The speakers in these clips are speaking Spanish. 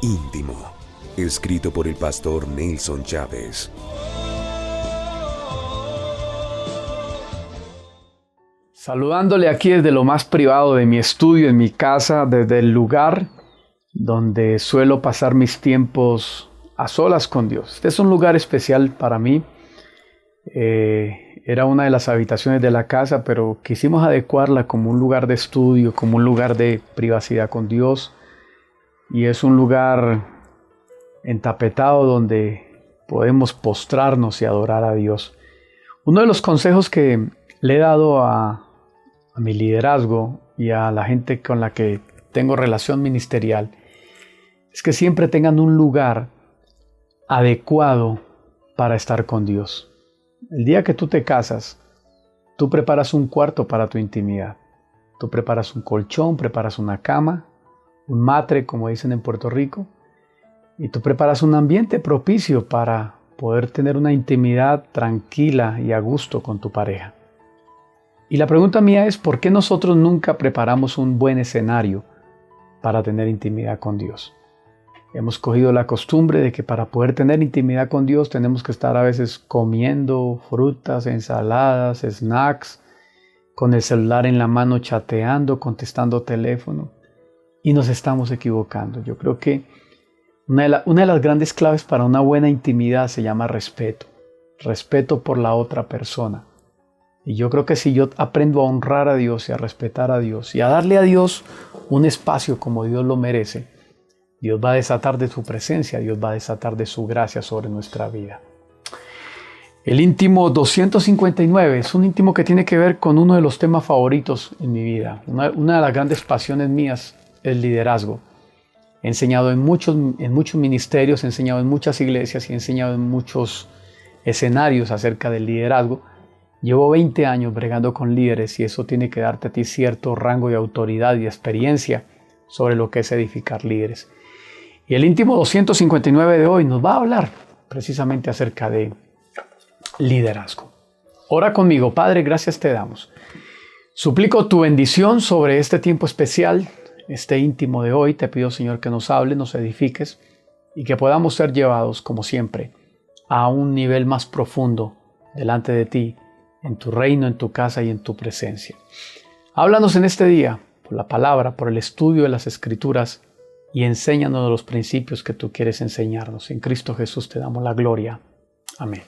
íntimo, escrito por el pastor Nelson Chávez. Saludándole aquí desde lo más privado de mi estudio, en mi casa, desde el lugar donde suelo pasar mis tiempos a solas con Dios. Este es un lugar especial para mí. Era una de las habitaciones de la casa, pero quisimos adecuarla como un lugar de estudio, como un lugar de privacidad con Dios. Y es un lugar entapetado donde podemos postrarnos y adorar a Dios. Uno de los consejos que le he dado a mi liderazgo y a la gente con la que tengo relación ministerial es que siempre tengan un lugar adecuado para estar con Dios. El día que tú te casas, tú preparas un cuarto para tu intimidad. Tú preparas un colchón, preparas una cama, un matre, como dicen en Puerto Rico, y tú preparas un ambiente propicio para poder tener una intimidad tranquila y a gusto con tu pareja. Y la pregunta mía es, ¿por qué nosotros nunca preparamos un buen escenario para tener intimidad con Dios? Hemos cogido la costumbre de que para poder tener intimidad con Dios tenemos que estar a veces comiendo frutas, ensaladas, snacks, con el celular en la mano chateando, contestando teléfono. Y nos estamos equivocando. Yo creo que una de las grandes claves para una buena intimidad se llama respeto. Respeto por la otra persona. Y yo creo que si yo aprendo a honrar a Dios y a respetar a Dios y a darle a Dios un espacio como Dios lo merece, Dios va a desatar de su presencia, Dios va a desatar de su gracia sobre nuestra vida. El íntimo 259 es un íntimo que tiene que ver con uno de los temas favoritos en mi vida. Una de las grandes pasiones mías es el liderazgo. He enseñado en muchos ministerios, he enseñado en muchas iglesias y he enseñado en muchos escenarios acerca del liderazgo. Llevo 20 años bregando con líderes y eso tiene que darte a ti cierto rango de autoridad y experiencia sobre lo que es edificar líderes. Y el íntimo 259 de hoy nos va a hablar precisamente acerca de liderazgo. Ora conmigo. Padre, gracias te damos. Suplico tu bendición sobre este tiempo especial, este íntimo de hoy. Te pido, Señor, que nos hables, nos edifiques y que podamos ser llevados, como siempre, a un nivel más profundo delante de ti, en tu reino, en tu casa y en tu presencia. Háblanos en este día por la palabra, por el estudio de las Escrituras y enséñanos los principios que tú quieres enseñarnos. En Cristo Jesús te damos la gloria. Amén.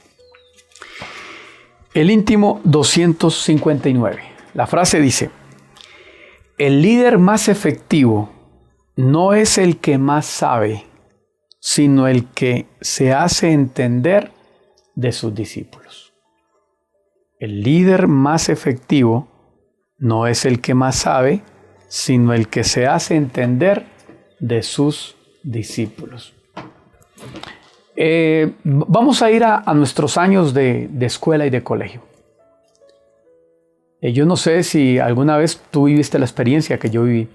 El íntimo 259. La frase dice: el líder más efectivo no es el que más sabe, sino el que se hace entender de sus discípulos. El líder más efectivo no es el que más sabe, sino el que se hace entender de sus discípulos. Vamos a ir a nuestros años de escuela y de colegio. Yo no sé si alguna vez tú viviste la experiencia que yo viví,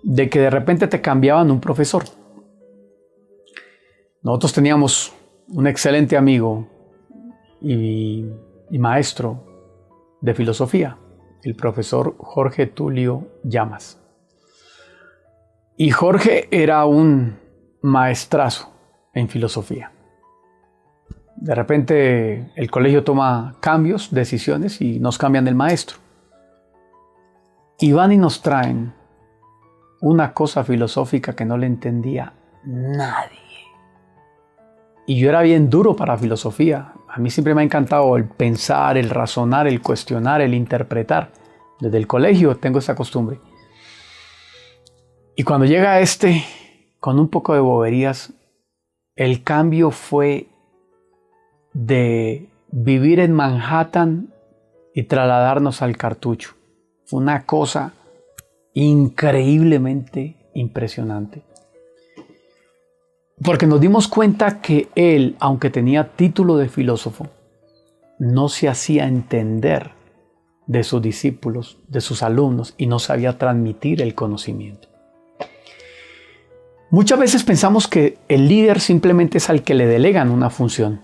de que de repente te cambiaban un profesor. Nosotros teníamos un excelente amigo y maestro de filosofía, el profesor Jorge Tulio Llamas. Y Jorge era un maestrazo en filosofía. De repente el colegio toma cambios, decisiones y nos cambian el maestro. Y van y nos traen una cosa filosófica que no le entendía nadie. Y yo era bien duro para filosofía. A mí siempre me ha encantado el pensar, el razonar, el cuestionar, el interpretar. Desde el colegio tengo esa costumbre. Y cuando llega con un poco de boberías, el cambio fue de vivir en Manhattan y trasladarnos al Cartucho. Fue una cosa increíblemente impresionante. Porque nos dimos cuenta que él, aunque tenía título de filósofo, no se hacía entender de sus discípulos, de sus alumnos, y no sabía transmitir el conocimiento. Muchas veces pensamos que el líder simplemente es al que le delegan una función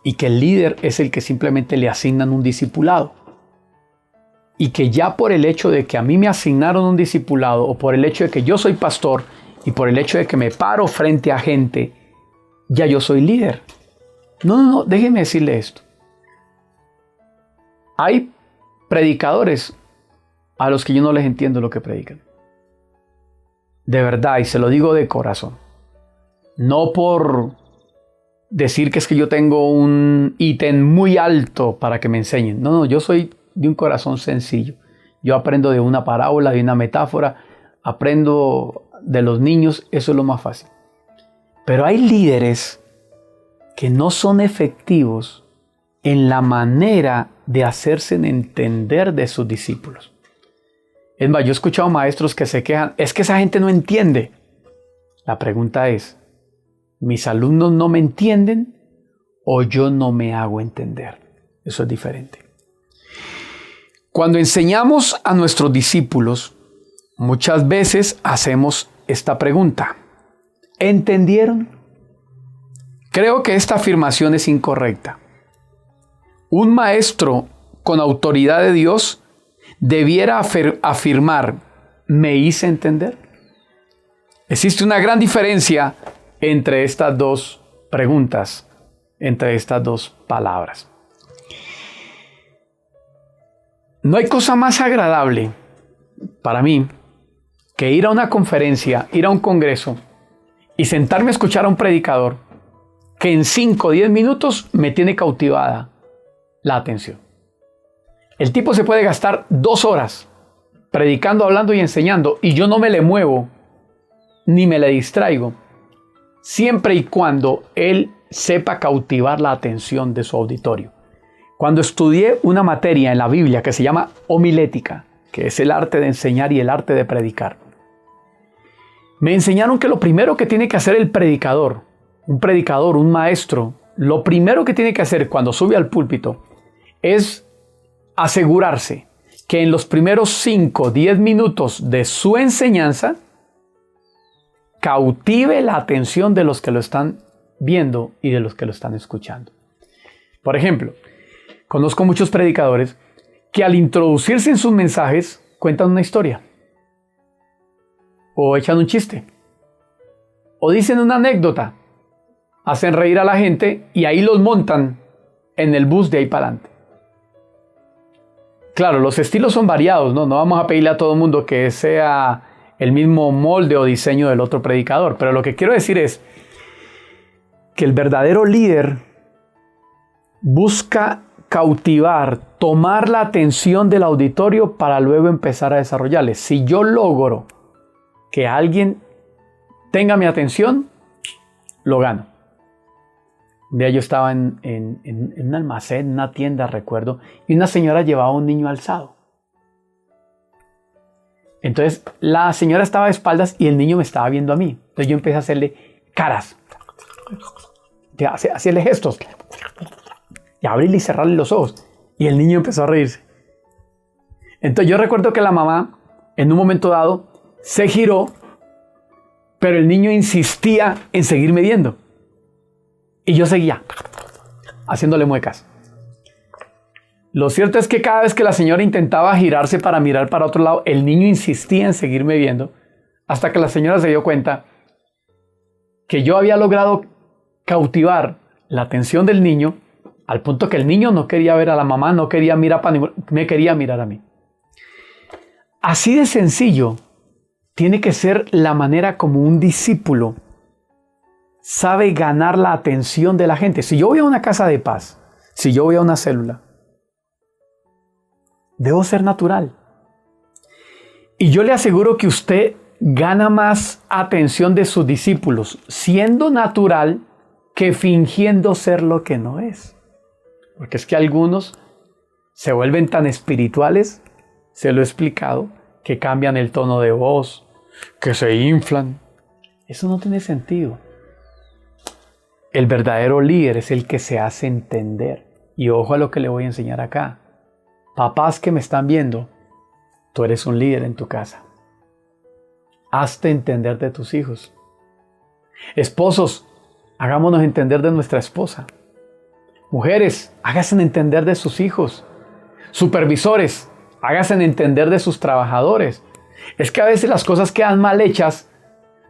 y que el líder es el que simplemente le asignan un discipulado. Y que ya por el hecho de que a mí me asignaron un discipulado o por el hecho de que yo soy pastor y por el hecho de que me paro frente a gente, ya yo soy líder. No, déjeme decirle esto. Hay predicadores a los que yo no les entiendo lo que predican. De verdad, y se lo digo de corazón. No por decir que es que yo tengo un ítem muy alto para que me enseñen. No, yo soy de un corazón sencillo. Yo aprendo de una parábola, de una metáfora, aprendo de los niños, eso es lo más fácil. Pero hay líderes que no son efectivos en la manera de hacerse entender de sus discípulos. Es más, yo he escuchado maestros que se quejan, es que esa gente no entiende. La pregunta es, ¿mis alumnos no me entienden o yo no me hago entender? Eso es diferente. Cuando enseñamos a nuestros discípulos, muchas veces hacemos esta pregunta. ¿Entendieron? Creo que esta afirmación es incorrecta. Un maestro con autoridad de Dios debiera afirmar, ¿me hice entender? Existe una gran diferencia entre estas dos preguntas, entre estas dos palabras. No hay cosa más agradable para mí que ir a una conferencia, ir a un congreso y sentarme a escuchar a un predicador que en 5 o 10 minutos me tiene cautivada la atención. El tipo se puede gastar 2 horas predicando, hablando y enseñando y yo no me le muevo ni me le distraigo, siempre y cuando él sepa cautivar la atención de su auditorio. Cuando estudié una materia en la Biblia que se llama homilética, que es el arte de enseñar y el arte de predicar, me enseñaron que lo primero que tiene que hacer el predicador, un maestro, lo primero que tiene que hacer cuando sube al púlpito es asegurarse que en los primeros 5 o 10 minutos de su enseñanza cautive la atención de los que lo están viendo y de los que lo están escuchando. Por ejemplo, conozco muchos predicadores que al introducirse en sus mensajes cuentan una historia, o echan un chiste, o dicen una anécdota, hacen reír a la gente y ahí los montan en el bus de ahí para adelante. Claro, los estilos son variados, ¿no? No vamos a pedirle a todo el mundo que sea el mismo molde o diseño del otro predicador, pero lo que quiero decir es que el verdadero líder busca cautivar, tomar la atención del auditorio para luego empezar a desarrollarles. Si yo logro que alguien tenga mi atención, lo gano. Un día yo estaba en un almacén, en una tienda, recuerdo, y una señora llevaba a un niño alzado. Entonces la señora estaba de espaldas y el niño me estaba viendo a mí. Entonces yo empecé a hacerle caras, hacerle gestos, y abrirle y cerrarle los ojos. Y el niño empezó a reírse. Entonces yo recuerdo que la mamá, en un momento dado, se giró, pero el niño insistía en seguirme viendo. Y yo seguía haciéndole muecas. Lo cierto es que cada vez que la señora intentaba girarse para mirar para otro lado, el niño insistía en seguirme viendo, hasta que la señora se dio cuenta que yo había logrado cautivar la atención del niño, al punto que el niño no quería ver a la mamá, no quería mirar para ningún, me quería mirar a mí. Así de sencillo tiene que ser la manera como un discípulo sabe ganar la atención de la gente. Si yo voy a una casa de paz, si yo voy a una célula, debo ser natural. Y yo le aseguro que usted gana más atención de sus discípulos siendo natural que fingiendo ser lo que no es. Porque es que algunos se vuelven tan espirituales, se lo he explicado, que cambian el tono de voz, que se inflan. Eso no tiene sentido. El verdadero líder es el que se hace entender. Y ojo a lo que le voy a enseñar acá. Papás que me están viendo, tú eres un líder en tu casa. Hazte entender de tus hijos. Esposos, hagámonos entender de nuestra esposa. Mujeres, háganse entender de sus hijos. Supervisores, háganse entender de sus trabajadores. Es que a veces las cosas quedan mal hechas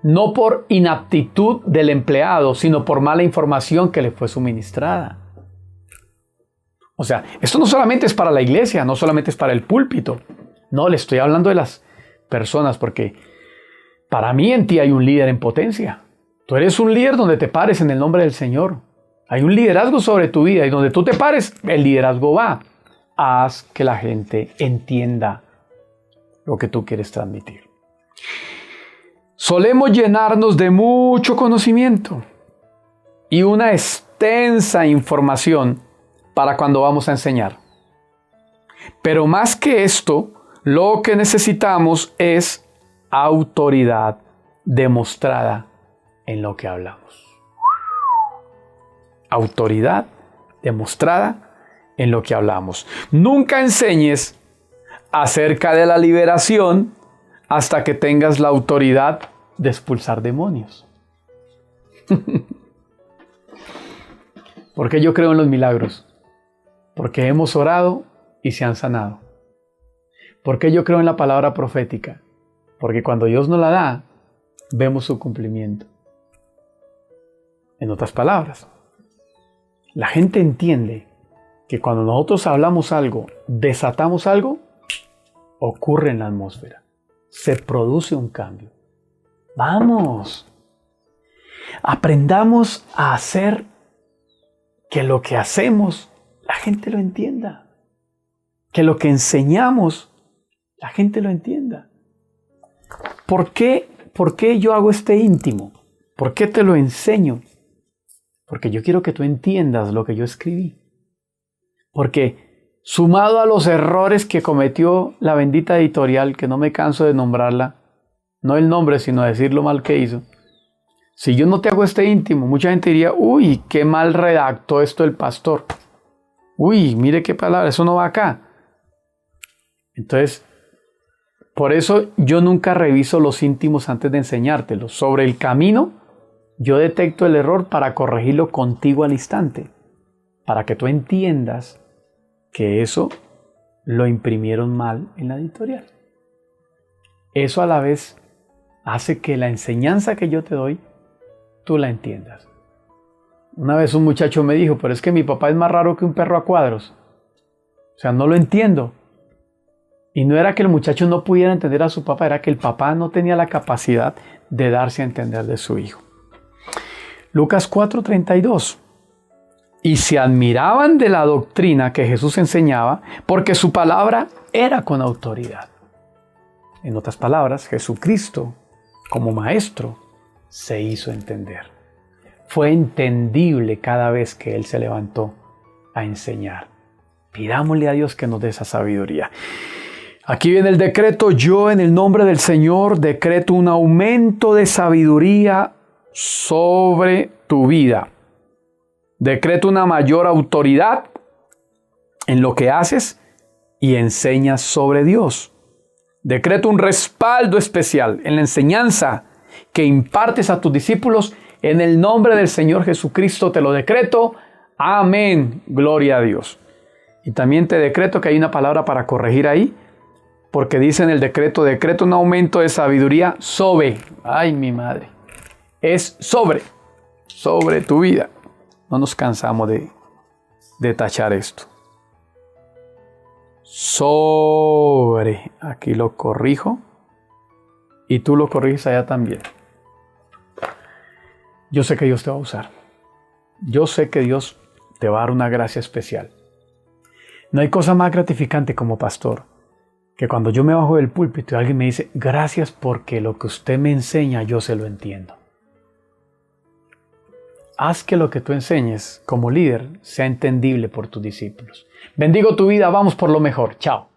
no por inaptitud del empleado, sino por mala información que le fue suministrada. O sea, esto no solamente es para la iglesia, no solamente es para el púlpito. No, le estoy hablando de las personas, porque para mí en ti hay un líder en potencia. Tú eres un líder donde te pares en el nombre del Señor. Hay un liderazgo sobre tu vida y donde tú te pares, el liderazgo va. Haz que la gente entienda lo que tú quieres transmitir. Solemos llenarnos de mucho conocimiento y una extensa información para cuando vamos a enseñar. Pero más que esto, lo que necesitamos es autoridad demostrada en lo que hablamos. Autoridad demostrada en lo que hablamos. Nunca enseñes acerca de la liberación hasta que tengas la autoridad de expulsar demonios. ¿Por qué yo creo en los milagros? Porque hemos orado y se han sanado. ¿Por qué yo creo en la palabra profética? Porque cuando Dios nos la da, vemos su cumplimiento. En otras palabras, la gente entiende que cuando nosotros hablamos algo, desatamos algo, ocurre en la atmósfera. Se produce un cambio. Vamos. Aprendamos a hacer que lo que hacemos, la gente lo entienda. Que lo que enseñamos, la gente lo entienda. ¿Por qué yo hago este íntimo? ¿Por qué te lo enseño? Porque yo quiero que tú entiendas lo que yo escribí. Porque sumado a los errores que cometió la bendita editorial, que no me canso de nombrarla, no el nombre, sino decir lo mal que hizo. Si yo no te hago este íntimo, mucha gente diría, uy, qué mal redactó esto el pastor. Uy, mire qué palabra, eso no va acá. Entonces, por eso yo nunca reviso los íntimos antes de enseñártelos. Sobre el camino, yo detecto el error para corregirlo contigo al instante, para que tú entiendas que eso lo imprimieron mal en la editorial. Eso a la vez hace que la enseñanza que yo te doy, tú la entiendas. Una vez un muchacho me dijo, pero es que mi papá es más raro que un perro a cuadros. O sea, no lo entiendo. Y no era que el muchacho no pudiera entender a su papá, era que el papá no tenía la capacidad de darse a entender de su hijo. Lucas 4:32. Y se admiraban de la doctrina que Jesús enseñaba, porque su palabra era con autoridad. En otras palabras, Jesucristo, como maestro, se hizo entender. Fue entendible cada vez que Él se levantó a enseñar. Pidámosle a Dios que nos dé esa sabiduría. Aquí viene el decreto. Yo, en el nombre del Señor, decreto un aumento de sabiduría sobre tu vida. Decreto una mayor autoridad en lo que haces y enseñas sobre Dios. Decreto un respaldo especial en la enseñanza que impartes a tus discípulos. En el nombre del Señor Jesucristo te lo decreto. Amén. Gloria a Dios. Y también te decreto que hay una palabra para corregir ahí, porque dice en el decreto un aumento de sabiduría sobre. Ay, mi madre. Es sobre tu vida. No nos cansamos de tachar esto. Sobre. Aquí lo corrijo. Y tú lo corriges allá también. Yo sé que Dios te va a usar. Yo sé que Dios te va a dar una gracia especial. No hay cosa más gratificante como pastor que cuando yo me bajo del púlpito y alguien me dice, gracias porque lo que usted me enseña yo se lo entiendo. Haz que lo que tú enseñes como líder sea entendible por tus discípulos. Bendigo tu vida, vamos por lo mejor. Chao.